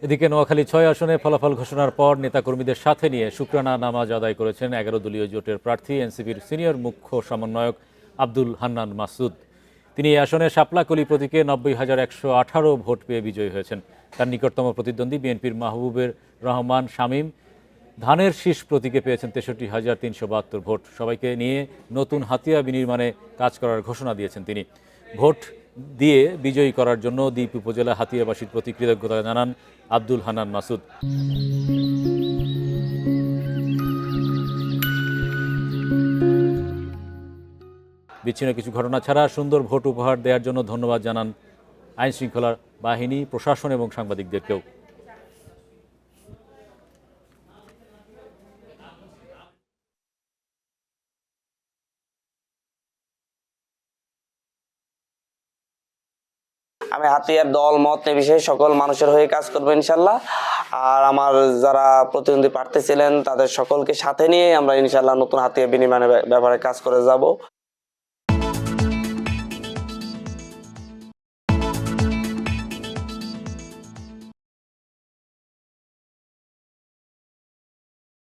এদিকে নোয়াখালী ৬ আসনে ফলাফল ঘোষণার পর নেতাকর্মীদের সাথে নিয়ে শুকরানা নামাজ আদায় করেছেন ১১ দলীয় জোটের প্রার্থী এনসিপির সিনিয়র মুখ্য সমন্বয়ক আব্দুল হান্নান মাসুদ। তিনি এই আসনে শাপলাকলি প্রতীকে ৯০,১১৮ ভোট পেয়ে বিজয়ী হয়েছেন। তার নিকটতম প্রতিদ্বন্দ্বী বিএনপির মাহবুবের রহমান শামীম ধানের শীষ প্রতীকে পেয়েছেন ৬৩,৩৭২ ভোট। সবাইকে নিয়ে নতুন হাতিয়া বিনির্মাণে কাজ করার ঘোষণা দিয়েছেন তিনি। ভোট দিয়ে বিজয়ী করার জন্য দ্বীপ উপজেলা হাতিয়াবাসীর প্রতি কৃতজ্ঞতা জানান আব্দুল হান্নান মাসুদ। বিচ্ছিন্ন কিছু ঘটনা ছাড়া সুন্দর ভোট উপহার দেওয়ার জন্য ধন্যবাদ জানান আইন শৃঙ্খলা বাহিনী, প্রশাসন এবং সাংবাদিকদেরকেও। আমি হাতিয়ার দল মত নির্বিশেষে সকল মানুষের হয়ে কাজ করবো ইনশাল্লাহ। আর আমার যারা প্রতিদ্বন্দ্বী প্রার্থী ছিলেন তাদের সকলকে সাথে নিয়ে আমরা ইনশাল্লাহ নতুন হাতিয়ার বিনিময়ের ব্যাপারে কাজ করে যাব।